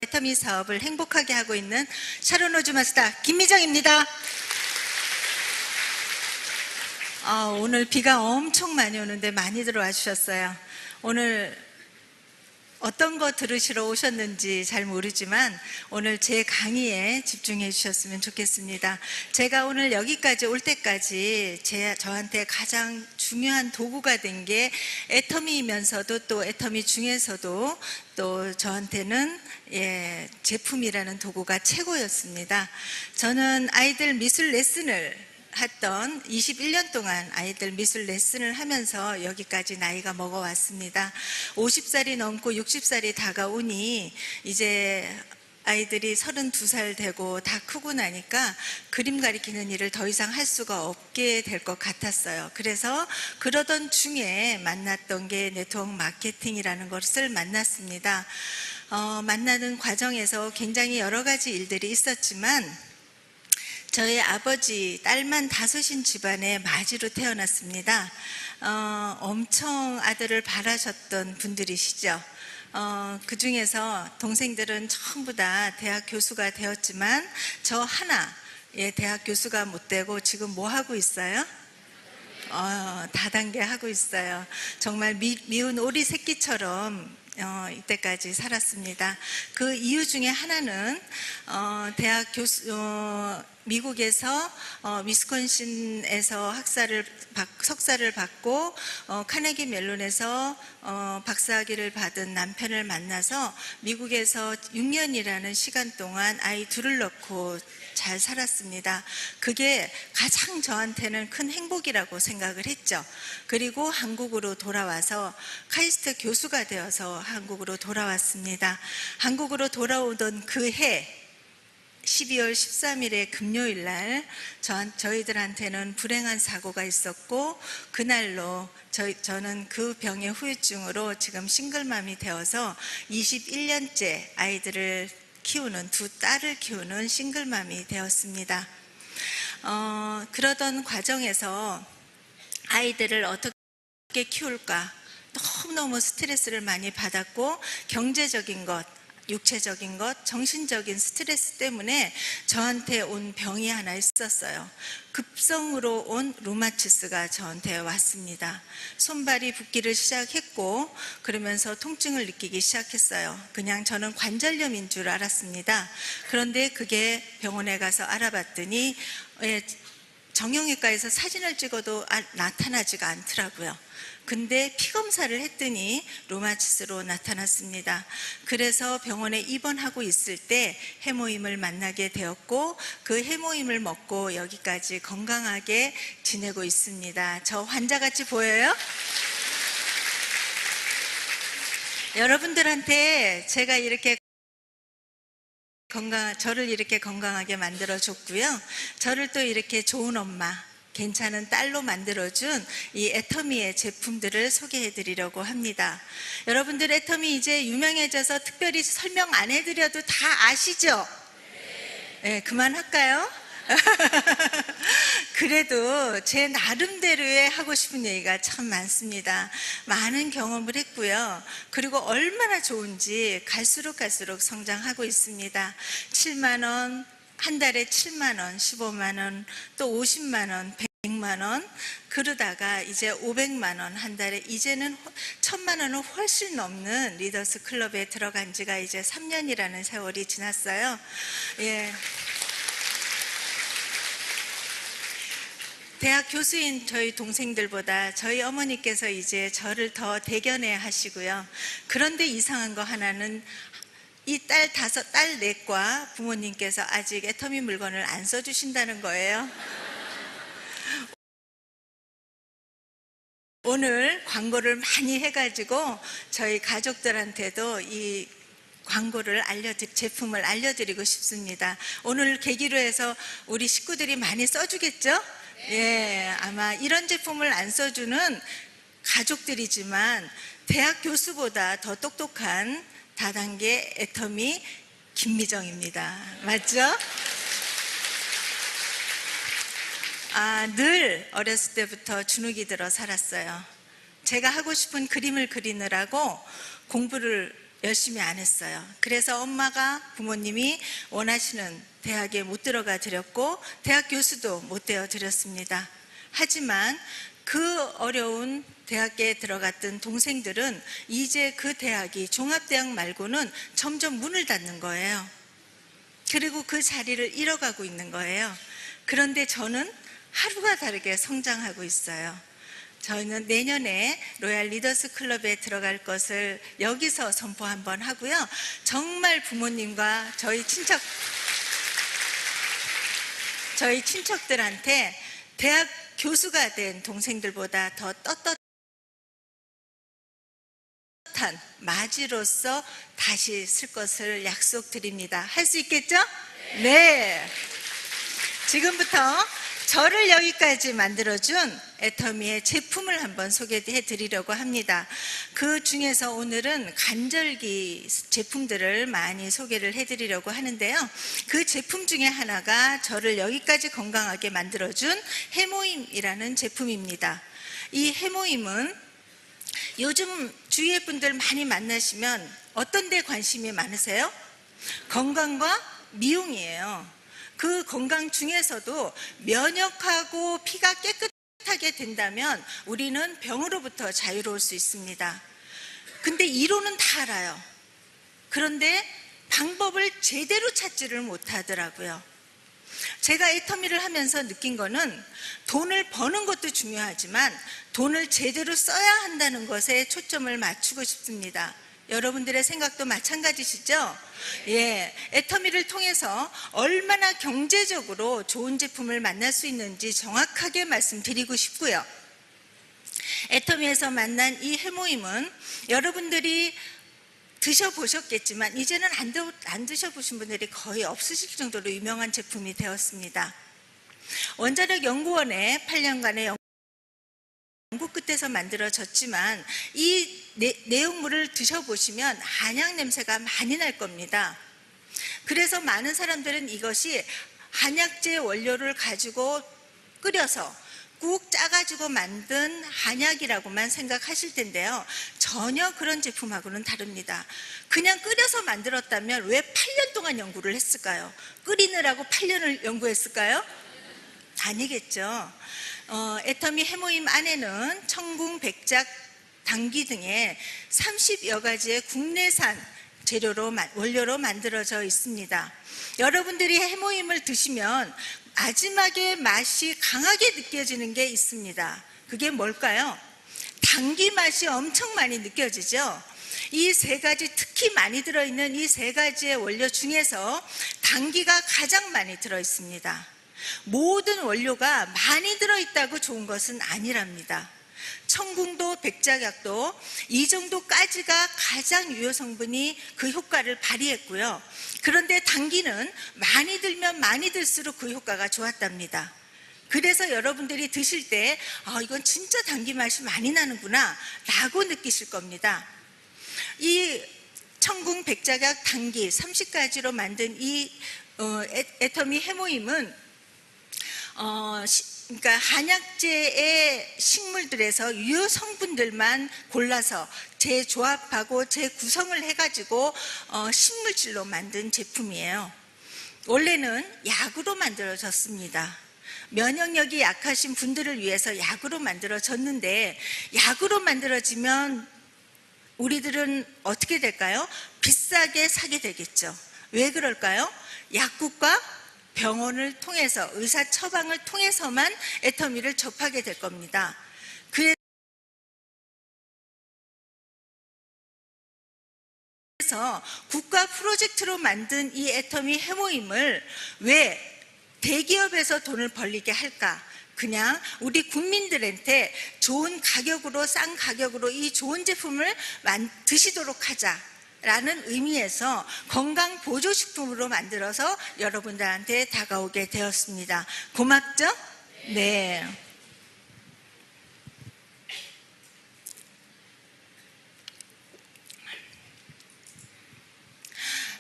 애터미 사업을 행복하게 하고 있는 샤론 오즈 마스터 김미정입니다. 오늘 비가 엄청 많이 오는데 많이 들어와 주셨어요. 오늘 어떤 거 들으시러 오셨는지 잘 모르지만 오늘 제 강의에 집중해 주셨으면 좋겠습니다. 제가 오늘 여기까지 올 때까지 저한테 가장 중요한 도구가 된 게 애터미이면서도 또 애터미 중에서도 또 저한테는 제품이라는 도구가 최고였습니다. 저는 아이들 미술 레슨을 했던 21년 동안 아이들 미술 레슨을 하면서 여기까지 나이가 먹어왔습니다. 50살이 넘고 60살이 다가오니 이제 아이들이 32살 되고 다 크고 나니까 그림 가리키는 일을 더 이상 할 수가 없게 될 것 같았어요. 그래서 그러던 중에 만났던 게 네트워크 마케팅이라는 것을 만났습니다. 만나는 과정에서 굉장히 여러 가지 일들이 있었지만 저희 아버지 딸만 5인 집안에 마지로 태어났습니다. 엄청 아들을 바라셨던 분들이시죠. 그 중에서 동생들은 전부 다 대학 교수가 되었지만 저 하나 대학 교수가 못 되고 지금 뭐 하고 있어요? 다단계 하고 있어요. 정말 미운 오리 새끼처럼 이때까지 살았습니다. 그 이유 중에 하나는 대학 교수 미국에서 위스콘신에서 석사를 받고 카네기 멜론에서 박사학위를 받은 남편을 만나서 미국에서 6년이라는 시간 동안 아이 둘을 낳고 잘 살았습니다. 그게 가장 저한테는 큰 행복이라고 생각을 했죠. 그리고 한국으로 돌아와서 카이스트 교수가 되어서 한국으로 돌아왔습니다. 한국으로 돌아오던 그 해 12월 13일에 금요일 날 저희들한테는 불행한 사고가 있었고 그날로 저는 그 병의 후유증으로 지금 싱글맘이 되어서 21년째 아이들을 키우는 두 딸을 키우는 싱글맘이 되었습니다. 그러던 과정에서 아이들을 어떻게 키울까 너무너무 스트레스를 많이 받았고 경제적인 것 육체적인 것, 정신적인 스트레스 때문에 저한테 온 병이 하나 있었어요. 급성으로 온 루마티스가 저한테 왔습니다. 손발이 붓기를 시작했고 그러면서 통증을 느끼기 시작했어요. 그냥 저는 관절염인 줄 알았습니다. 그런데 그게 병원에 가서 알아봤더니 정형외과에서 사진을 찍어도 나타나지가 않더라고요. 근데 피검사를 했더니 루마티스로 나타났습니다. 그래서 병원에 입원하고 있을 때 해모임을 만나게 되었고 그 해모임을 먹고 여기까지 건강하게 지내고 있습니다. 저 환자같이 보여요? 여러분들한테 제가 저를 이렇게 건강하게 만들어줬고요. 저를 또 이렇게 좋은 엄마, 괜찮은 딸로 만들어준 이 애터미의 제품들을 소개해 드리려고 합니다. 여러분들 애터미 이제 유명해져서 특별히 설명 안 해드려도 다 아시죠? 네, 그만할까요? 그래도 제 나름대로의 하고 싶은 얘기가 참 많습니다. 많은 경험을 했고요. 그리고 얼마나 좋은지 갈수록 성장하고 있습니다. 7만 원, 한 달에 7만 원, 15만 원, 또 50만 원, 100만 원 그러다가 이제 500만 원 한 달에 이제는 1000만 원은 훨씬 넘는 리더스 클럽에 들어간 지가 이제 3년이라는 세월이 지났어요. 대학 교수인 저희 동생들보다 저희 어머니께서 이제 저를 더 대견해 하시고요. 그런데 이상한 거 하나는 이 딸 넷과 부모님께서 아직 애터미 물건을 안 써주신다는 거예요. 오늘 광고를 많이 해가지고 저희 가족들한테도 이 제품을 알려드리고 싶습니다. 오늘 계기로 해서 우리 식구들이 많이 써주겠죠? 아마 이런 제품을 안 써주는 가족들이지만 대학 교수보다 더 똑똑한 다단계 애터미 김미정입니다. 맞죠? 늘 어렸을 때부터 주눅이 들어 살았어요. 제가 하고 싶은 그림을 그리느라고 공부를 열심히 안 했어요. 그래서 엄마가, 부모님이 원하시는 대학에 못 들어가 드렸고 대학 교수도 못 되어 드렸습니다. 하지만 그 어려운 대학에 들어갔던 동생들은 이제 그 대학이 종합대학 말고는 점점 문을 닫는 거예요. 그리고 그 자리를 잃어가고 있는 거예요. 그런데 저는 하루가 다르게 성장하고 있어요. 저희는 내년에 로얄 리더스 클럽에 들어갈 것을 여기서 선포 한번 하고요. 정말 부모님과 저희 친척들한테 대학 교수가 된 동생들보다 더 떳떳한 마지로서 다시 쓸 것을 약속드립니다. 할 수 있겠죠? 네. 지금부터 저를 여기까지 만들어준 애터미의 제품을 한번 소개해 드리려고 합니다. 그 중에서 오늘은 간절기 제품들을 많이 소개를 해 드리려고 하는데요. 그 제품 중에 하나가 저를 여기까지 건강하게 만들어준 해모임이라는 제품입니다. 이 해모임은 요즘 주위의 분들 많이 만나시면 어떤 데 관심이 많으세요? 건강과 미용이에요. 그 건강 중에서도 면역하고 피가 깨끗하게 된다면 우리는 병으로부터 자유로울 수 있습니다. 근데 이론은 다 알아요. 그런데 방법을 제대로 찾지를 못하더라고요. 제가 애터미를 하면서 느낀 거는 돈을 버는 것도 중요하지만 돈을 제대로 써야 한다는 것에 초점을 맞추고 싶습니다. 여러분들의 생각도 마찬가지시죠? 예, 애터미를 통해서 얼마나 경제적으로 좋은 제품을 만날 수 있는지 정확하게 말씀드리고 싶고요. 애터미에서 만난 이 해모임은 여러분들이 드셔보셨겠지만 이제는 안 드셔보신 분들이 거의 없으실 정도로 유명한 제품이 되었습니다. 원자력 연구원에 8년간의 연구 끝에서 만들어졌지만 이 내용물을 드셔보시면 한약 냄새가 많이 날 겁니다. 그래서 많은 사람들은 이것이 한약재 원료를 가지고 끓여서 꾹 짜가지고 만든 한약이라고만 생각하실 텐데요. 전혀 그런 제품하고는 다릅니다. 그냥 끓여서 만들었다면 왜 8년 동안 연구를 했을까요? 끓이느라고 8년을 연구했을까요? 아니겠죠. 애터미 해모임 안에는 청궁, 백작, 당귀 등의 30여 가지의 국내산 원료로 만들어져 있습니다. 여러분들이 해모임을 드시면 마지막에 맛이 강하게 느껴지는 게 있습니다. 그게 뭘까요? 당귀 맛이 엄청 많이 느껴지죠. 이 세 가지, 특히 많이 들어있는 이 세 가지의 원료 중에서 당귀가 가장 많이 들어있습니다. 모든 원료가 많이 들어있다고 좋은 것은 아니랍니다. 청궁도 백작약도 이 정도까지가 가장 유효 성분이 그 효과를 발휘했고요. 그런데 당귀는 많이 들면 많이 들수록 그 효과가 좋았답니다. 그래서 여러분들이 드실 때 이건 진짜 당귀 맛이 많이 나는구나 라고 느끼실 겁니다. 이 청궁, 백작약, 당귀 30가지로 만든 이 애터미 해모임은 그러니까 한약재의 식물들에서 유효 성분들만 골라서 재조합하고 재구성을 해가지고 식물질로 만든 제품이에요. 원래는 약으로 만들어졌습니다. 면역력이 약하신 분들을 위해서 약으로 만들어졌는데 약으로 만들어지면 우리들은 어떻게 될까요? 비싸게 사게 되겠죠. 왜 그럴까요? 약국과 병원을 통해서, 의사 처방을 통해서만 애터미를 접하게 될 겁니다. 그래서 국가 프로젝트로 만든 이 애터미 해모임을 왜 대기업에서 돈을 벌리게 할까? 그냥 우리 국민들한테 좋은 가격으로, 싼 가격으로 이 좋은 제품을 드시도록 하자 라는 의미에서 건강보조식품으로 만들어서 여러분들한테 다가오게 되었습니다. 고맙죠? 네.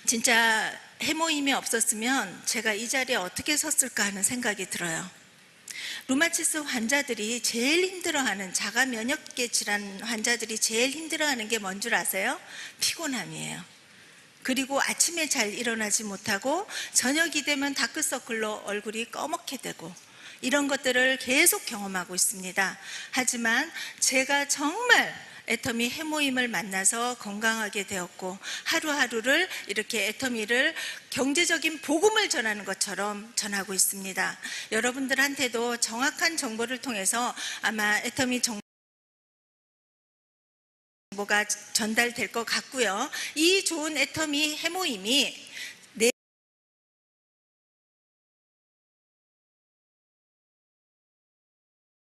진짜 해모임이 없었으면 제가 이 자리에 어떻게 섰을까 하는 생각이 들어요. 루마티스 환자들이 제일 힘들어하는, 자가 면역계 질환 환자들이 제일 힘들어하는 게 뭔 줄 아세요? 피곤함이에요. 그리고 아침에 잘 일어나지 못하고 저녁이 되면 다크서클로 얼굴이 꺼멓게 되고 이런 것들을 계속 경험하고 있습니다. 하지만 제가 정말 애터미 해모임을 만나서 건강하게 되었고 하루하루를 이렇게 애터미를 경제적인 복음을 전하는 것처럼 전하고 있습니다. 여러분들한테도 정확한 정보를 통해서 아마 애터미 정보가 전달될 것 같고요. 이 좋은 애터미 해모임이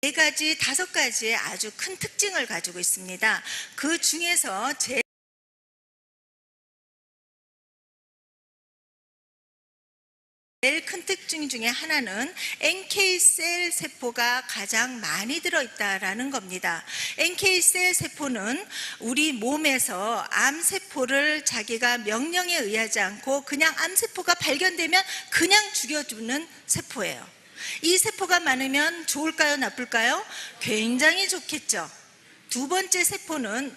네 가지, 5가지의 아주 큰 특징을 가지고 있습니다. 그 중에서 제일 큰 특징 중에 하나는 NK셀 세포가 가장 많이 들어있다라는 겁니다. NK셀 세포는 우리 몸에서 암세포를 자기가 명령에 의하지 않고 그냥 암세포가 발견되면 그냥 죽여주는 세포예요. 이 세포가 많으면 좋을까요, 나쁠까요? 굉장히 좋겠죠. 두 번째 세포는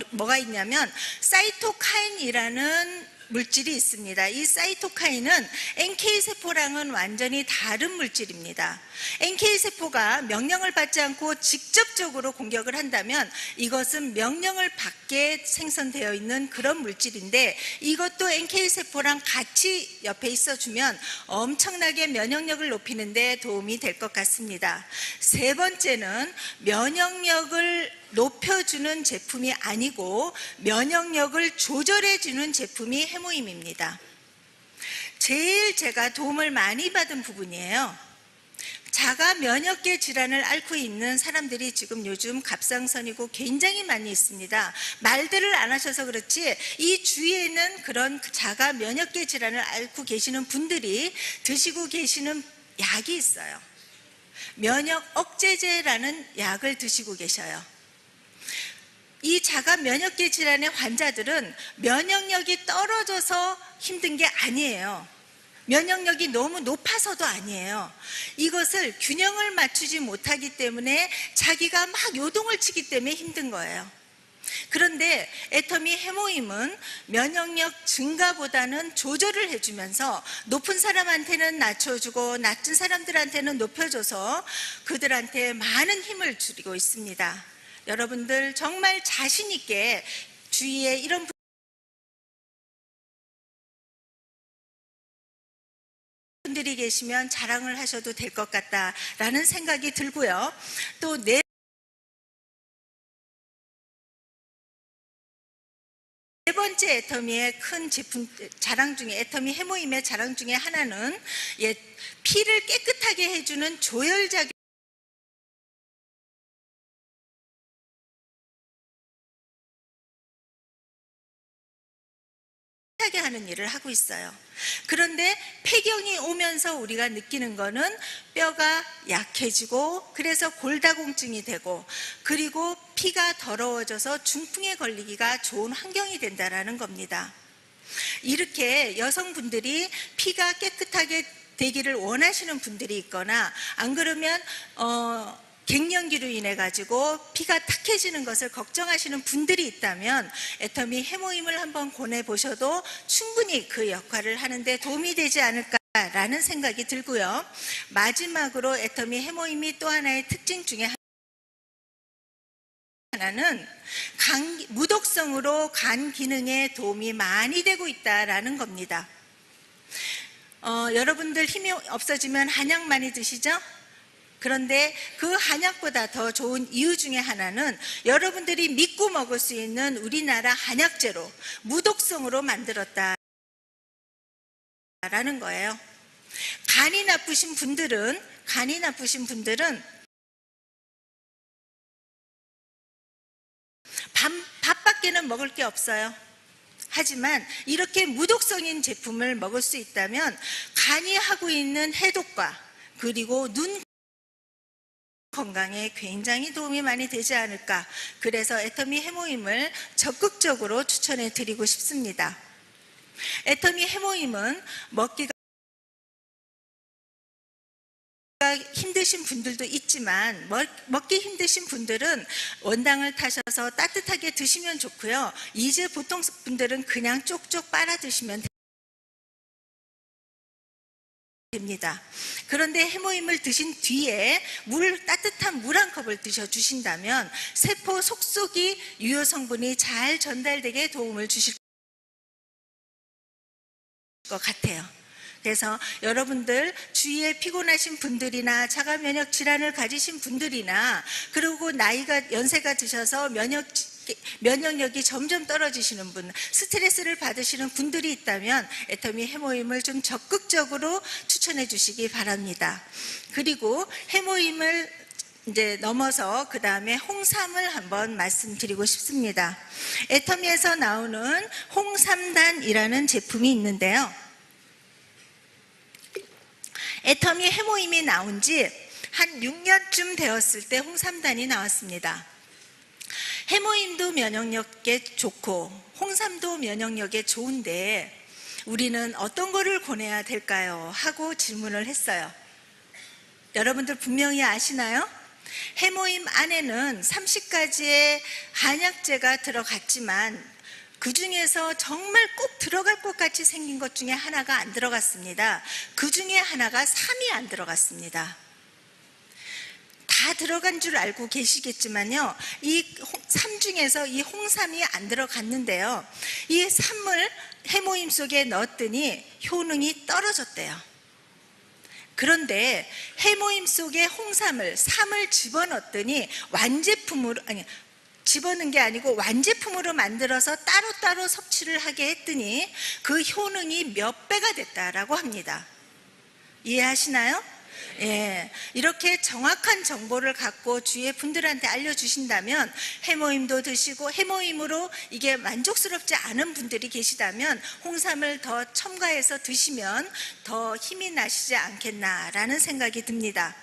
뭐가 있냐면 사이토카인이라는 물질이 있습니다. 이 사이토카인은 NK세포랑은 완전히 다른 물질입니다. NK세포가 명령을 받지 않고 직접적으로 공격을 한다면 이것은 명령을 받게 생성되어 있는 그런 물질인데 이것도 NK세포랑 같이 옆에 있어주면 엄청나게 면역력을 높이는 데 도움이 될 것 같습니다. 세 번째는 면역력을 높여주는 제품이 아니고 면역력을 조절해주는 제품이 해모임입니다. 제일 제가 도움을 많이 받은 부분이에요. 자가 면역계 질환을 앓고 있는 사람들이 지금 요즘 갑상선이고 굉장히 많이 있습니다. 말들을 안 하셔서 그렇지 이 주위에는 그런 자가 면역계 질환을 앓고 계시는 분들이 드시고 계시는 약이 있어요. 면역 억제제라는 약을 드시고 계셔요. 이 자가 면역계 질환의 환자들은 면역력이 떨어져서 힘든 게 아니에요. 면역력이 너무 높아서도 아니에요. 이것을 균형을 맞추지 못하기 때문에 자기가 막 요동을 치기 때문에 힘든 거예요. 그런데 애터미 해모임은 면역력 증가보다는 조절을 해주면서 높은 사람한테는 낮춰주고 낮은 사람들한테는 높여줘서 그들한테 많은 힘을 주고 있습니다. 여러분들 정말 자신 있게 주위에 이런 분들이 계시면 자랑을 하셔도 될 것 같다라는 생각이 들고요. 또 네 번째 애터미의 큰 제품 자랑 중에 애터미 해모임의 자랑 중에 하나는 피를 깨끗하게 해주는 조혈작용 하게 하는 일을 하고 있어요. 그런데 폐경이 오면서 우리가 느끼는 거는 뼈가 약해지고 그래서 골다공증이 되고 그리고 피가 더러워져서 중풍에 걸리기가 좋은 환경이 된다는 겁니다. 이렇게 여성분들이 피가 깨끗하게 되기를 원하시는 분들이 있거나 안 그러면 갱년기로 인해 가지고 피가 탁해지는 것을 걱정하시는 분들이 있다면 애터미 해모임을 한번 권해보셔도 충분히 그 역할을 하는데 도움이 되지 않을까라는 생각이 들고요. 마지막으로 애터미 해모임이 또 하나의 특징 중에 하나는 무독성으로 간 기능에 도움이 많이 되고 있다는 겁니다. 여러분들 힘이 없어지면 한약 많이 드시죠? 그런데 그 한약보다 더 좋은 이유 중에 하나는 여러분들이 믿고 먹을 수 있는 우리나라 한약재로 무독성으로 만들었다라는 거예요. 간이 나쁘신 분들은 밥밖에는 먹을 게 없어요. 하지만 이렇게 무독성인 제품을 먹을 수 있다면 간이 하고 있는 해독과 그리고 눈 건강에 굉장히 도움이 많이 되지 않을까. 그래서 애터미 해모임을 적극적으로 추천해 드리고 싶습니다. 애터미 해모임은 먹기가 힘드신 힘드신 분들도 있지만 먹기 힘드신 분들은 원당을 타셔서 따뜻하게 드시면 좋고요. 이제 보통 분들은 그냥 쪽쪽 빨아 드시면 됩니다. 그런데 해모임을 드신 뒤에 따뜻한 물 한 컵을 드셔 주신다면 세포 속속이 유효 성분이 잘 전달되게 도움을 주실 것 같아요. 그래서 여러분들 주위에 피곤하신 분들이나 자가 면역 질환을 가지신 분들이나 그리고 연세가 드셔서 면역력이 점점 떨어지시는 분, 스트레스를 받으시는 분들이 있다면 애터미 해모임을 좀 적극적으로 추천해 주시기 바랍니다. 그리고 해모임을 이제 넘어서 그 다음에 홍삼을 한번 말씀드리고 싶습니다. 애터미에서 나오는 홍삼단이라는 제품이 있는데요. 애터미 해모임이 나온 지 한 6년쯤 되었을 때 홍삼단이 나왔습니다. 해모임도 면역력에 좋고 홍삼도 면역력에 좋은데 우리는 어떤 거를 권해야 될까요? 하고 질문을 했어요. 여러분들 분명히 아시나요? 해모임 안에는 30가지의 한약재가 들어갔지만 그 중에서 정말 꼭 들어갈 것 같이 생긴 것 중에 하나가 안 들어갔습니다. 그 중에 하나가 삼이 안 들어갔습니다. 다 들어간 줄 알고 계시겠지만요, 이 삼 중에서 이 홍삼이 안 들어갔는데요, 이 삼을 해모임 속에 넣었더니 효능이 떨어졌대요. 그런데 해모임 속에 삼을 집어넣었더니 집어넣은 게 아니고 완제품으로 만들어서 따로따로 섭취를 하게 했더니 그 효능이 몇 배가 됐다라고 합니다. 이해하시나요? 예, 이렇게 정확한 정보를 갖고 주위의 분들한테 알려주신다면 해모임도 드시고 해모임으로 이게 만족스럽지 않은 분들이 계시다면 홍삼을 더 첨가해서 드시면 더 힘이 나시지 않겠나라는 생각이 듭니다.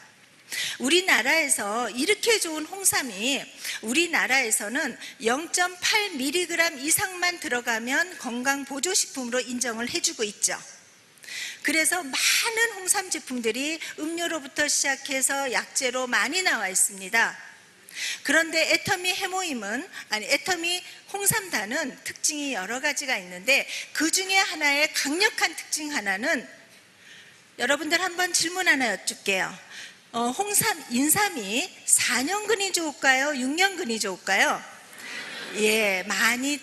우리나라에서 이렇게 좋은 홍삼이 우리나라에서는 0.8mg 이상만 들어가면 건강보조식품으로 인정을 해주고 있죠. 그래서 많은 홍삼 제품들이 음료로부터 시작해서 약재로 많이 나와 있습니다. 그런데 애터미 홍삼단은 특징이 여러 가지가 있는데 그 중에 하나의 강력한 특징 하나는 여러분들 한번 질문 하나 여쭐게요. 인삼이 4년근이 좋을까요? 6년근이 좋을까요? 예, 많이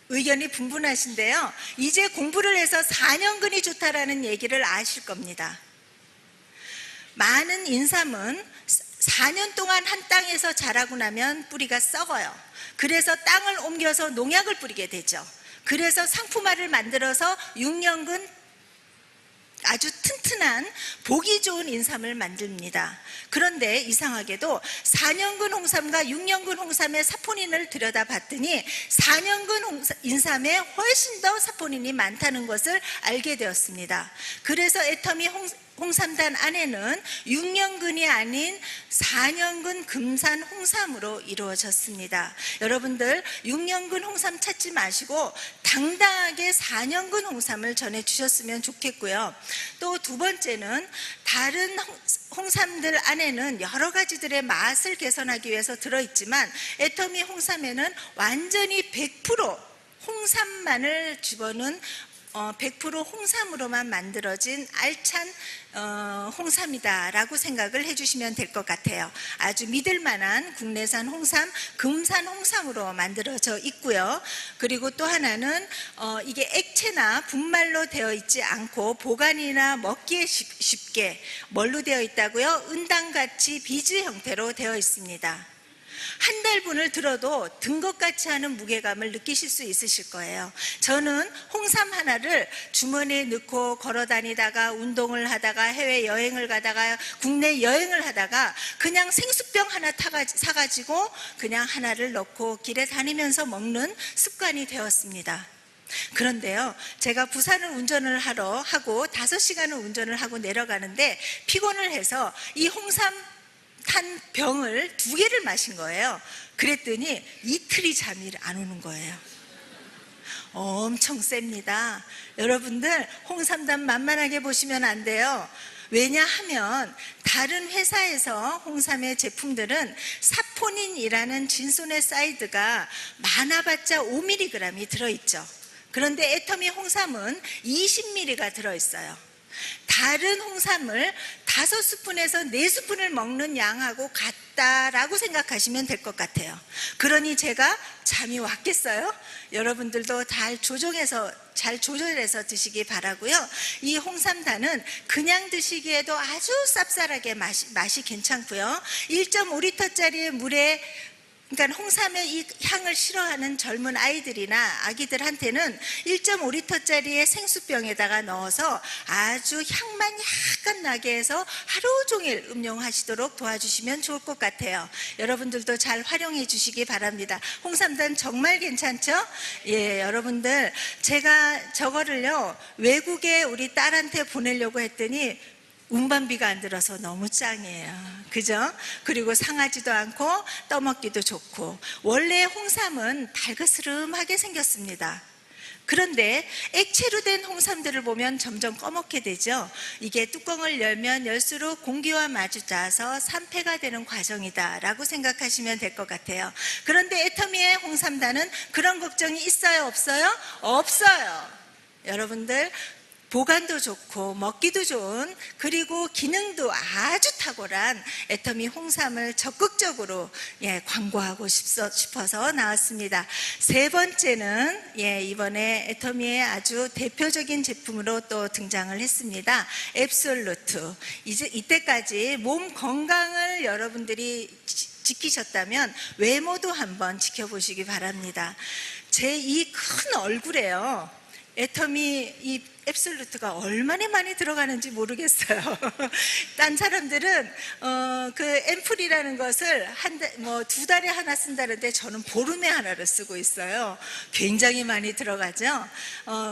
의견이 분분하신데요. 이제 공부를 해서 4년근이 좋다라는 얘기를 아실 겁니다. 많은 인삼은 4년 동안 한 땅에서 자라고 나면 뿌리가 썩어요. 그래서 땅을 옮겨서 농약을 뿌리게 되죠. 그래서 상품화를 만들어서 6년근 아주 튼튼한 보기 좋은 인삼을 만듭니다. 그런데 이상하게도 4년근 홍삼과 6년근 홍삼의 사포닌을 들여다봤더니 4년근 인삼에 훨씬 더 사포닌이 많다는 것을 알게 되었습니다. 그래서 애터미 홍삼단 안에는 6년근이 아닌 4년근 금산 홍삼으로 이루어졌습니다. 여러분들 6년근 홍삼 찾지 마시고 당당하게 4년근 홍삼을 전해주셨으면 좋겠고요. 또 두 번째는 다른 홍삼들 안에는 여러 가지들의 맛을 개선하기 위해서 들어있지만 애터미 홍삼에는 완전히 100% 홍삼만을 집어넣은 100% 홍삼으로만 만들어진 알찬 홍삼이다라고 생각을 해주시면 될 것 같아요. 아주 믿을만한 국내산 홍삼, 금산 홍삼으로 만들어져 있고요. 그리고 또 하나는 이게 액체나 분말로 되어 있지 않고 보관이나 먹기에 쉽게 뭘로 되어 있다고요? 은당같이 비즈 형태로 되어 있습니다. 한 달분을 들어도 든 것 같이 하는 무게감을 느끼실 수 있으실 거예요. 저는 홍삼 하나를 주머니에 넣고 걸어 다니다가 운동을 하다가 해외여행을 가다가 국내 여행을 하다가 그냥 생수병 하나 사가지고 그냥 하나를 넣고 길에 다니면서 먹는 습관이 되었습니다. 그런데요, 제가 부산을 운전을 하러 하고 5시간을 운전을 하고 내려가는데 피곤을 해서 이 홍삼 탄 병을 2개를 마신 거예요. 그랬더니 이틀이 잠이 안 오는 거예요. 엄청 셉니다. 여러분들 홍삼단 만만하게 보시면 안 돼요. 왜냐하면 다른 회사에서 홍삼의 제품들은 사포닌이라는 진소네사이드가 많아봤자 5mg이 들어있죠. 그런데 애터미 홍삼은 20mg가 들어있어요. 다른 홍삼을 5스푼에서 4스푼을 먹는 양하고 같다라고 생각하시면 될 것 같아요. 그러니 제가 잠이 왔겠어요? 여러분들도 잘 조절해서 드시기 바라고요. 이 홍삼단은 그냥 드시기에도 아주 쌉쌀하게 맛이 괜찮고요. 1.5리터짜리 물에, 그러니까 홍삼의 이 향을 싫어하는 젊은 아이들이나 아기들한테는 1.5리터짜리의 생수병에다가 넣어서 아주 향만 약간 나게 해서 하루 종일 음용하시도록 도와주시면 좋을 것 같아요. 여러분들도 잘 활용해 주시기 바랍니다. 홍삼단 정말 괜찮죠? 예, 여러분들 제가 저거를요 외국에 우리 딸한테 보내려고 했더니 운반비가 안 들어서 너무 짱이에요. 그죠? 그리고 상하지도 않고 떠먹기도 좋고, 원래 홍삼은 달그스름하게 생겼습니다. 그런데 액체로 된 홍삼들을 보면 점점 꺼먹게 되죠. 이게 뚜껑을 열면 열수록 공기와 마주쳐서 산패가 되는 과정이다 라고 생각하시면 될 것 같아요. 그런데 애터미의 홍삼단은 그런 걱정이 있어요? 없어요? 없어요. 여러분들 보관도 좋고 먹기도 좋은, 그리고 기능도 아주 탁월한 애터미 홍삼을 적극적으로 광고하고 싶어서 나왔습니다. 세 번째는 이번에 애터미의 아주 대표적인 제품으로 또 등장을 했습니다. 앱솔루트. 이때까지 몸 건강을 여러분들이 지키셨다면 외모도 한번 지켜보시기 바랍니다. 제 이 큰 얼굴에요, 애터미 이 앱솔루트가 얼마나 많이 들어가는지 모르겠어요. 딴 사람들은 그 앰플이라는 것을 2달에 하나 쓴다는데 저는 보름에 하나를 쓰고 있어요. 굉장히 많이 들어가죠.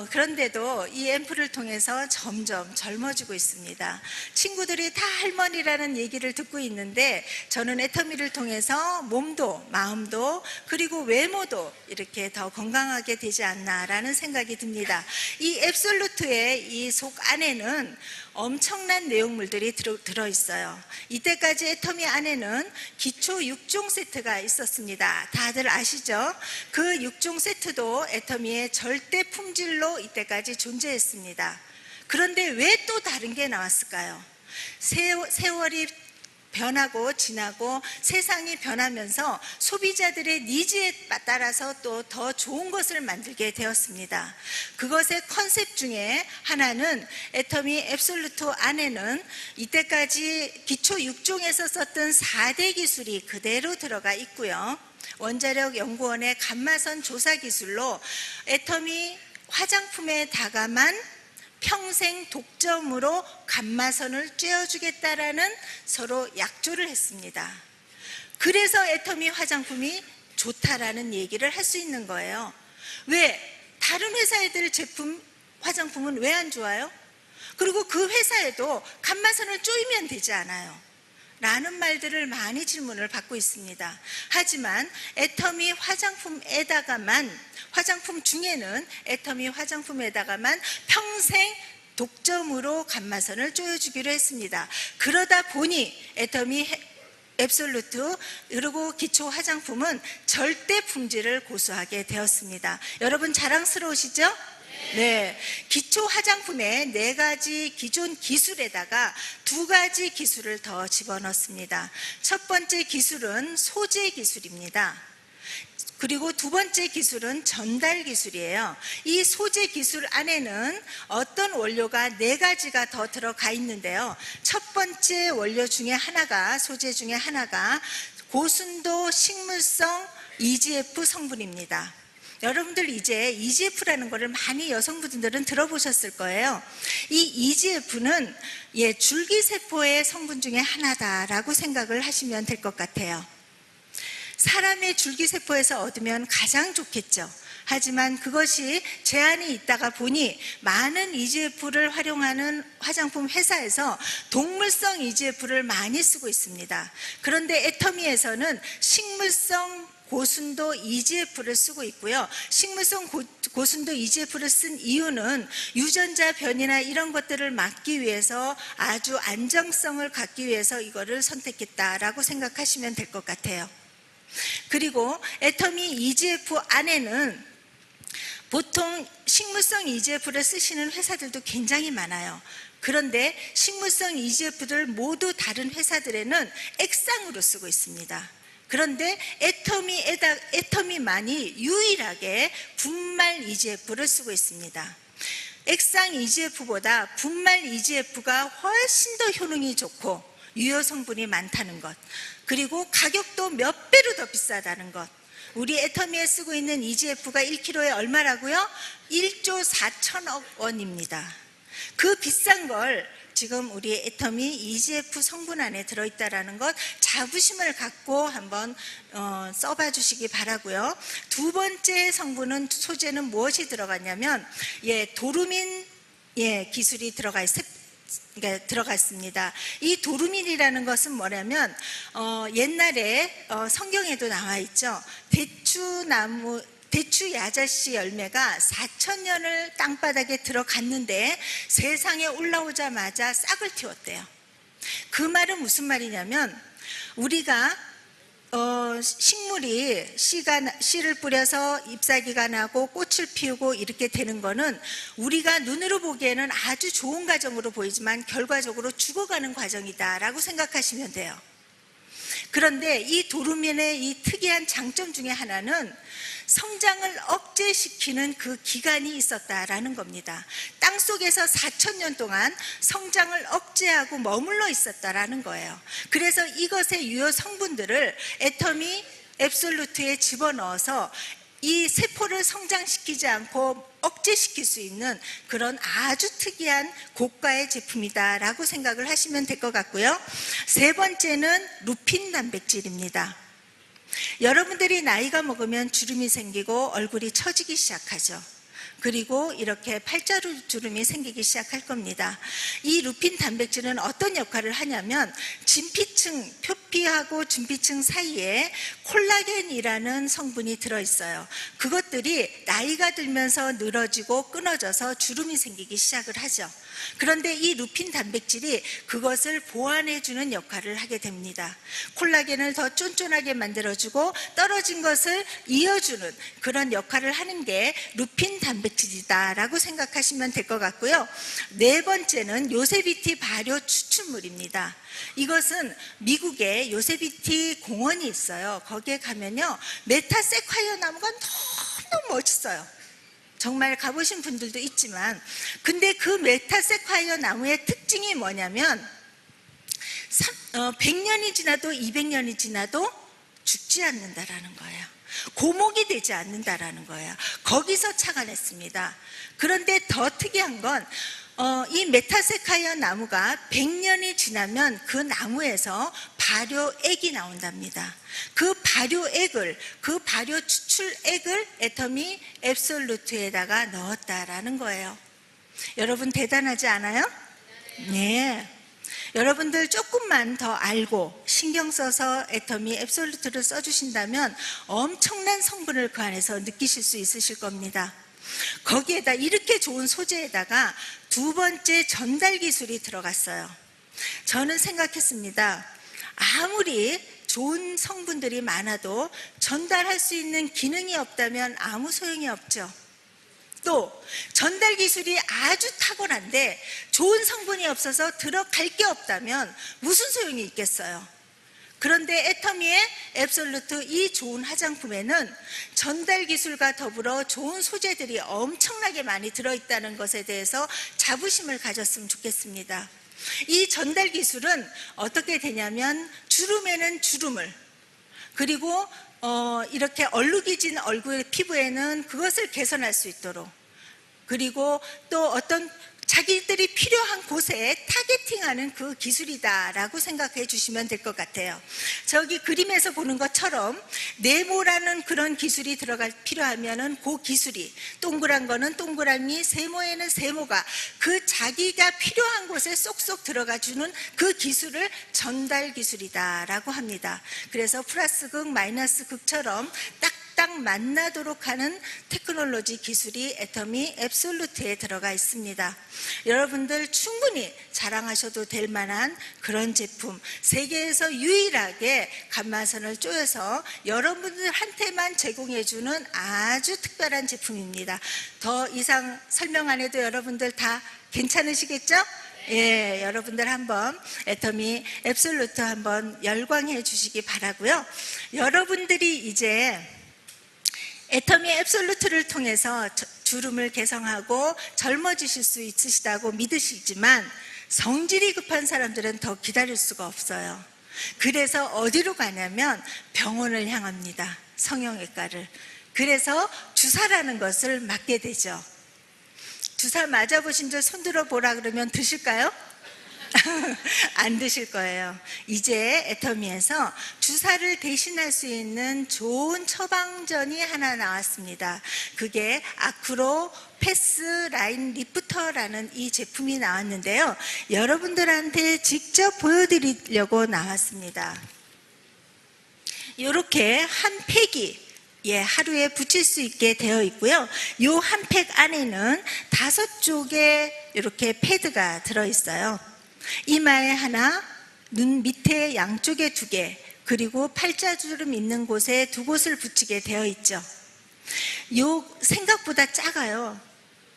그런데도 이 앰플을 통해서 점점 젊어지고 있습니다. 친구들이 다 할머니라는 얘기를 듣고 있는데 저는 애터미를 통해서 몸도 마음도 그리고 외모도 이렇게 더 건강하게 되지 않나라는 생각이 듭니다. 이 앱솔루트의 이 속 안에는 엄청난 내용물들이 들어있어요. 이때까지 애터미 안에는 기초 6종 세트가 있었습니다. 다들 아시죠? 그 6종 세트도 애터미의 절대 품질로 이때까지 존재했습니다. 그런데 왜 또 다른 게 나왔을까요? 세월이 변하고 지나고 세상이 변하면서 소비자들의 니즈에 따라서 또 더 좋은 것을 만들게 되었습니다. 그것의 컨셉 중에 하나는 애터미 앱솔루트 안에는 이때까지 기초 6종에서 썼던 4대 기술이 그대로 들어가 있고요. 원자력 연구원의 감마선 조사 기술로 애터미 화장품에다가만 평생 독점으로 감마선을 쬐어주겠다라는 서로 약조를 했습니다. 그래서 애터미 화장품이 좋다라는 얘기를 할 수 있는 거예요. 왜? 다른 회사애들 제품, 화장품은 왜 안 좋아요? 그리고 그 회사에도 감마선을 쪼이면 되지 않아요? 라는 말들을 많이 질문을 받고 있습니다. 하지만 애터미 화장품 중에는 애터미 화장품에다가만 평생 독점으로 감마선을 쪼여주기로 했습니다. 그러다 보니 애터미 앱솔루트 그리고 기초 화장품은 절대 품질을 고수하게 되었습니다. 여러분 자랑스러우시죠? 네, 기초 화장품의 4가지 기존 기술에다가 2가지 기술을 더 집어넣습니다. 첫 번째 기술은 소재 기술입니다. 그리고 2번째 기술은 전달 기술이에요. 이 소재 기술 안에는 어떤 원료가 4가지가 더 들어가 있는데요. 첫 번째 원료 중에 하나가, 소재 중에 하나가 고순도 식물성 EGF 성분입니다. 여러분들 이제 EGF라는 거를 많이 여성분들은 들어보셨을 거예요. 이 EGF는 줄기세포의 성분 중에 하나다라고 생각을 하시면 될 것 같아요. 사람의 줄기세포에서 얻으면 가장 좋겠죠. 하지만 그것이 제한이 있다가 보니 많은 EGF를 활용하는 화장품 회사에서 동물성 EGF를 많이 쓰고 있습니다. 그런데 애터미에서는 식물성 고순도 EGF를 쓰고 있고요. 식물성 고순도 EGF를 쓴 이유는 유전자 변이나 이런 것들을 막기 위해서 아주 안정성을 갖기 위해서 이거를 선택했다라고 생각하시면 될 것 같아요. 그리고 애터미 EGF 안에는 보통 식물성 EGF를 쓰시는 회사들도 굉장히 많아요. 그런데 식물성 EGF들 모두 다른 회사들에는 액상으로 쓰고 있습니다. 그런데 애터미만이 유일하게 분말 EGF를 쓰고 있습니다. 액상 EGF보다 분말 EGF가 훨씬 더 효능이 좋고 유효 성분이 많다는 것, 그리고 가격도 몇 배로 더 비싸다는 것. 우리 애터미에 쓰고 있는 EGF가 1kg에 얼마라고요? 1조 4천억 원입니다. 그 비싼 걸 지금 우리 애터미 EGF 성분 안에 들어있다는 것 자부심을 갖고 한번 써봐 주시기 바라고요. 두 번째 성분은, 소재는 무엇이 들어갔냐면 도루민 기술이 들어갔습니다. 이 도루민이라는 것은 뭐냐면 옛날에 성경에도 나와 있죠. 대추 야자씨 열매가 4,000년을 땅바닥에 들어갔는데 세상에 올라오자마자 싹을 틔웠대요. 그 말은 무슨 말이냐면, 우리가 식물이 씨를 뿌려서 잎사귀가 나고 꽃을 피우고 이렇게 되는 거는 우리가 눈으로 보기에는 아주 좋은 과정으로 보이지만 결과적으로 죽어가는 과정이다라고 생각하시면 돼요. 그런데 이 도루민의 이 특이한 장점 중에 하나는 성장을 억제시키는 그 기간이 있었다라는 겁니다. 땅 속에서 4,000년 동안 성장을 억제하고 머물러 있었다라는 거예요. 그래서 이것의 유효 성분들을 애터미 앱솔루트에 집어넣어서 이 세포를 성장시키지 않고 억제시킬 수 있는 그런 아주 특이한 고가의 제품이다라고 생각을 하시면 될 것 같고요. 세 번째는 루핀 단백질입니다. 여러분들이 나이가 먹으면 주름이 생기고 얼굴이 처지기 시작하죠. 그리고 이렇게 팔자루 주름이 생기기 시작할 겁니다. 이 루핀 단백질은 어떤 역할을 하냐면 진피층, 표피하고 진피층 사이에 콜라겐이라는 성분이 들어있어요. 그것들이 나이가 들면서 늘어지고 끊어져서 주름이 생기기 시작을 하죠. 그런데 이 루핀 단백질이 그것을 보완해주는 역할을 하게 됩니다. 콜라겐을 더 쫀쫀하게 만들어주고 떨어진 것을 이어주는 그런 역할을 하는 게 루핀 단백질이다라고 생각하시면 될 것 같고요. 네 번째는 요세비티 발효 추출물입니다. 이것은 미국에 요세비티 공원이 있어요. 거기에 가면요, 메타세콰이어 나무가 너무 멋있어요. 정말 가보신 분들도 있지만, 근데 그 메타세콰이어 나무의 특징이 뭐냐면 100년이 지나도 200년이 지나도 죽지 않는다라는 거예요. 고목이 되지 않는다라는 거예요. 거기서 착안했습니다. 그런데 더 특이한 건 이 메타세콰이어 나무가 100년이 지나면 그 나무에서 발효액이 나온답니다. 그 발효 추출액을 애터미 앱솔루트에다가 넣었다라는 거예요. 여러분 대단하지 않아요? 네. 여러분들 조금만 더 알고 신경 써서 애터미 앱솔루트를 써주신다면 엄청난 성분을 그 안에서 느끼실 수 있으실 겁니다. 거기에다 이렇게 좋은 소재에다가 두 번째 전달 기술이 들어갔어요. 저는 생각했습니다. 아무리 좋은 성분들이 많아도 전달할 수 있는 기능이 없다면 아무 소용이 없죠. 또 전달 기술이 아주 탁월한데 좋은 성분이 없어서 들어갈 게 없다면 무슨 소용이 있겠어요. 그런데 애터미의 앱솔루트 이 좋은 화장품에는 전달 기술과 더불어 좋은 소재들이 엄청나게 많이 들어있다는 것에 대해서 자부심을 가졌으면 좋겠습니다. 이 전달 기술은 어떻게 되냐면 주름에는 주름을, 그리고 이렇게 얼룩이진 얼굴 피부에는 그것을 개선할 수 있도록, 그리고 또 어떤 자기들이 필요한 곳에 타겟팅하는 그 기술이다라고 생각해 주시면 될 것 같아요. 저기 그림에서 보는 것처럼 네모라는 그런 기술이 필요하면은 그 기술이, 동그란 거는 동그라미, 세모에는 세모가 그 자기가 필요한 곳에 쏙쏙 들어가 주는 그 기술을 전달 기술이다라고 합니다. 그래서 플러스 극, 마이너스 극처럼 딱 만나도록 하는 테크놀로지 기술이 애터미 앱솔루트에 들어가 있습니다. 여러분들 충분히 자랑하셔도 될 만한 그런 제품, 세계에서 유일하게 감마선을 쪼여서 여러분들한테만 제공해주는 아주 특별한 제품입니다. 더 이상 설명 안 해도 여러분들 다 괜찮으시겠죠? 예, 여러분들 한번 애터미 앱솔루트 한번 열광해 주시기 바라고요. 여러분들이 이제 애터미 앱솔루트를 통해서 주름을 개성하고 젊어지실 수 있으시다고 믿으시지만 성질이 급한 사람들은 더 기다릴 수가 없어요. 그래서 어디로 가냐면 병원을 향합니다. 성형외과를. 그래서 주사라는 것을 맞게 되죠. 주사 맞아보신 줄 손들어 보라 그러면 드실까요? 안 드실 거예요. 이제 애터미에서 주사를 대신할 수 있는 좋은 처방전이 하나 나왔습니다. 그게 아크로 패스 라인 리프터라는 이 제품이 나왔는데요. 여러분들한테 직접 보여드리려고 나왔습니다. 이렇게 한 팩이 하루에 붙일 수 있게 되어 있고요. 이 한 팩 안에는 5쪽의 이렇게 패드가 들어있어요. 이마에 하나, 눈 밑에 양쪽에 2개, 그리고 팔자주름 있는 곳에 2곳을 붙이게 되어 있죠. 요 생각보다 작아요.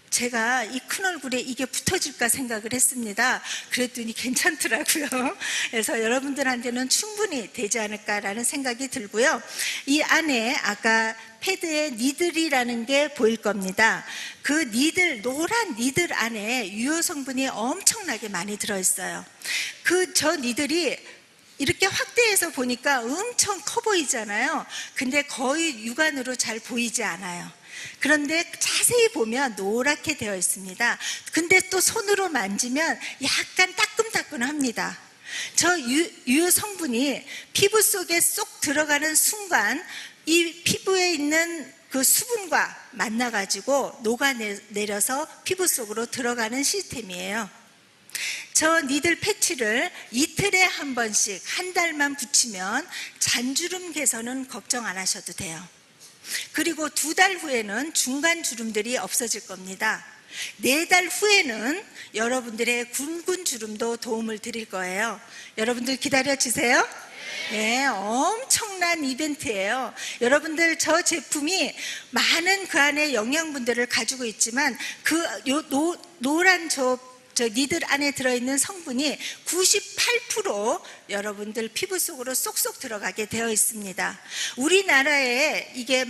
제가 이 큰 얼굴에 이게 붙어질까 생각을 했습니다. 그랬더니 괜찮더라고요. 그래서 여러분들한테는 충분히 되지 않을까라는 생각이 들고요. 이 안에 아까 패드에 니들이라는 게 보일 겁니다. 그 니들, 노란 니들 안에 유효 성분이 엄청나게 많이 들어있어요. 저 니들이 이렇게 확대해서 보니까 엄청 커 보이잖아요. 근데 거의 육안으로 잘 보이지 않아요. 그런데 자세히 보면 노랗게 되어 있습니다. 근데 또 손으로 만지면 약간 따끔따끔합니다. 저 유효 성분이 피부 속에 쏙 들어가는 순간 이 피부에 있는 그 수분과 만나가지고 녹아내려서 피부 속으로 들어가는 시스템이에요. 저 니들 패치를 이틀에 한 번씩 한 달만 붙이면 잔주름 개선은 걱정 안 하셔도 돼요. 그리고 2달 후에는 중간 주름들이 없어질 겁니다. 4달 후에는 여러분들의 굵은 주름도 도움을 드릴 거예요. 여러분들 기다려 주세요. 네, 엄청난 이벤트예요. 여러분들 저 제품이 많은 그 안에 영양분들을 가지고 있지만 노란 저 니들 안에 들어있는 성분이 98% 여러분들 피부 속으로 쏙쏙 들어가게 되어 있습니다. 우리나라에 이게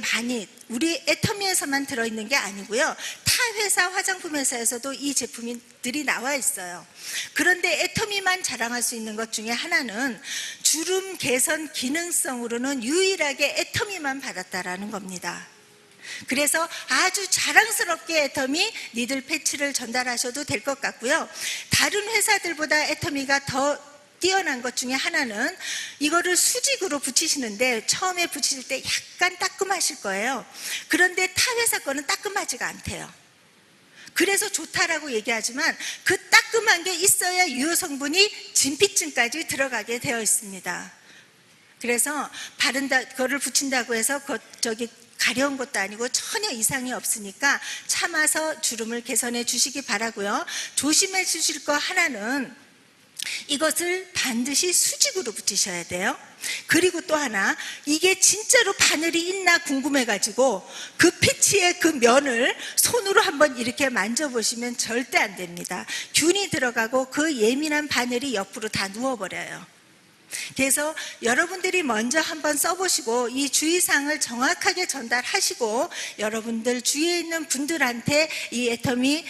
우리 애터미에서만 들어있는 게 아니고요. 타 회사, 화장품 회사에서도 이 제품들이 나와 있어요. 그런데 애터미만 자랑할 수 있는 것 중에 하나는 주름 개선 기능성으로는 유일하게 애터미만 받았다라는 겁니다. 그래서 아주 자랑스럽게 애터미 니들 패치를 전달하셔도 될 것 같고요. 다른 회사들보다 애터미가 더 뛰어난 것 중에 하나는 이거를 수직으로 붙이시는데 처음에 붙이실 때 약간 따끔하실 거예요. 그런데 타 회사 거는 따끔하지가 않대요. 그래서 좋다라고 얘기하지만 그 따끔한 게 있어야 유효 성분이 진피층까지 들어가게 되어 있습니다. 그래서 그거를 붙인다고 해서 가려운 것도 아니고 전혀 이상이 없으니까 참아서 주름을 개선해 주시기 바라고요. 조심해 주실 거 하나는 이것을 반드시 수직으로 붙이셔야 돼요. 그리고 또 하나, 이게 진짜로 바늘이 있나 궁금해가지고 그 패치의 그 면을 손으로 한번 이렇게 만져보시면 절대 안 됩니다. 균이 들어가고 그 예민한 바늘이 옆으로 다 누워버려요. 그래서 여러분들이 먼저 한번 써보시고 이 주의사항을 정확하게 전달하시고 여러분들 주위에 있는 분들한테 이 애터미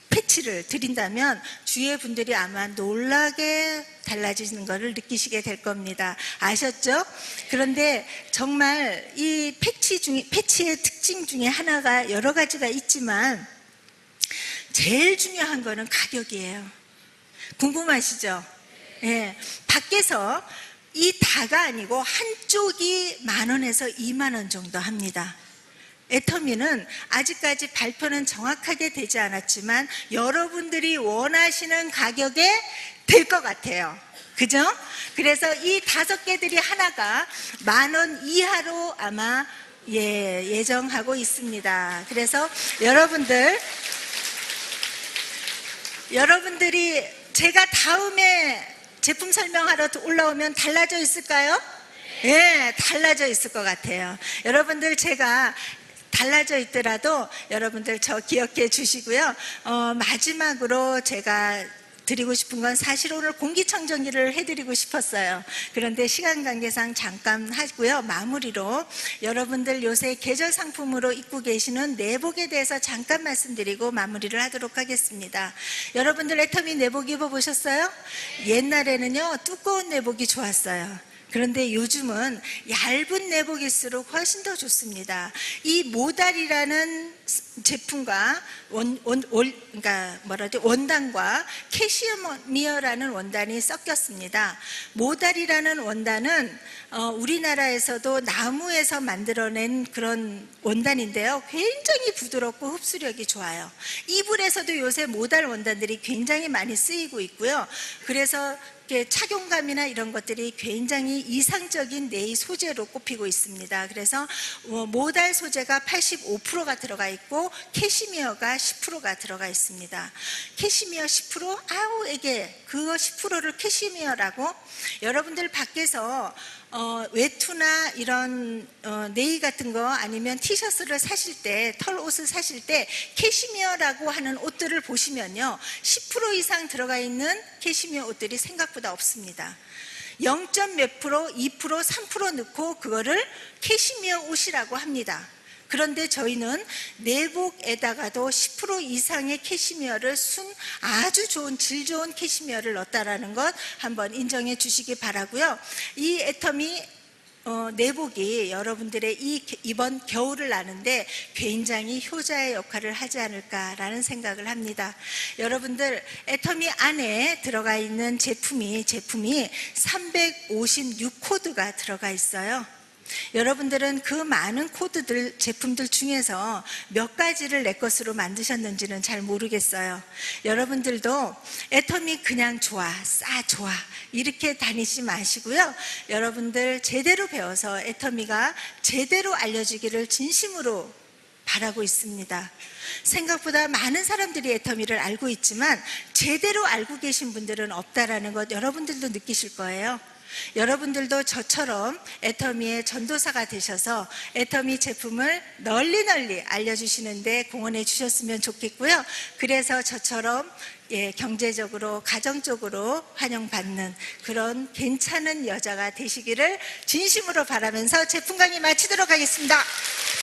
패치를 드린다면 주위의 분들이 아마 놀라게 달라지는 것을 느끼시게 될 겁니다. 아셨죠? 그런데 정말 이 패치의 특징 중에 하나가 여러 가지가 있지만 제일 중요한 거는 가격이에요. 궁금하시죠? 예, 밖에서 이 다가 아니고 한쪽이 10,000원에서 20,000원 정도 합니다. 애터미는 아직까지 발표는 정확하게 되지 않았지만 여러분들이 원하시는 가격에 될 것 같아요. 그죠? 그래서 이 5개들이 하나가 10,000원 이하로 아마 예정하고 있습니다. 그래서 여러분들이 제가 다음에 제품 설명하러 올라오면 달라져 있을까요? 예, 달라져 있을 것 같아요. 여러분들 제가 달라져 있더라도 여러분들 저 기억해 주시고요. 마지막으로 제가 드리고 싶은 건 사실 오늘 공기청정기를 해드리고 싶었어요. 그런데 시간 관계상 잠깐 하고요. 마무리로 여러분들 요새 계절 상품으로 입고 계시는 내복에 대해서 잠깐 말씀드리고 마무리를 하도록 하겠습니다. 여러분들 애터미 내복 입어보셨어요? 옛날에는요 두꺼운 내복이 좋았어요. 그런데 요즘은 얇은 내복일수록 훨씬 더 좋습니다. 이 모달이라는 제품과 원단과 캐시미어라는 원단이 섞였습니다. 모달이라는 원단은 우리나라에서도 나무에서 만들어낸 그런 원단인데요. 굉장히 부드럽고 흡수력이 좋아요. 이불에서도 요새 모달 원단들이 굉장히 많이 쓰이고 있고요. 그래서 착용감이나 이런 것들이 굉장히 이상적인 네이 소재로 꼽히고 있습니다. 그래서 모달 소재가 85%가 들어가 있고 캐시미어가 10%가 들어가 있습니다. 캐시미어 10%? 아우 이게 그거 10%를 캐시미어라고? 여러분들 밖에서 외투나 이런 네이 같은 거 아니면 티셔츠를 사실 때, 털 옷을 사실 때 캐시미어라고 하는 옷들을 보시면요 10% 이상 들어가 있는 캐시미어 옷들이 생각보다 없습니다. 0. 몇 프로, 2%, 3% 넣고 그거를 캐시미어 옷이라고 합니다. 그런데 저희는 내복에다가도 10% 이상의 캐시미어를 아주 좋은 질 좋은 캐시미어를 넣었다라는 것 한번 인정해 주시기 바라고요. 이 애터미 내복이 여러분들의 이번 겨울을 나는데 굉장히 효자의 역할을 하지 않을까라는 생각을 합니다. 여러분들 애터미 안에 들어가 있는 제품이 356코드가 들어가 있어요. 여러분들은 그 많은 코드들, 제품들 중에서 몇 가지를 내 것으로 만드셨는지는 잘 모르겠어요. 여러분들도 애터미 그냥 좋아, 좋아 이렇게 다니지 마시고요. 여러분들 제대로 배워서 애터미가 제대로 알려지기를 진심으로 바라고 있습니다. 생각보다 많은 사람들이 애터미를 알고 있지만 제대로 알고 계신 분들은 없다라는 것 여러분들도 느끼실 거예요. 여러분들도 저처럼 애터미의 전도사가 되셔서 애터미 제품을 널리 알려주시는데 공헌해 주셨으면 좋겠고요. 그래서 저처럼 경제적으로 가정적으로 환영받는 그런 괜찮은 여자가 되시기를 진심으로 바라면서 제품 강의 마치도록 하겠습니다.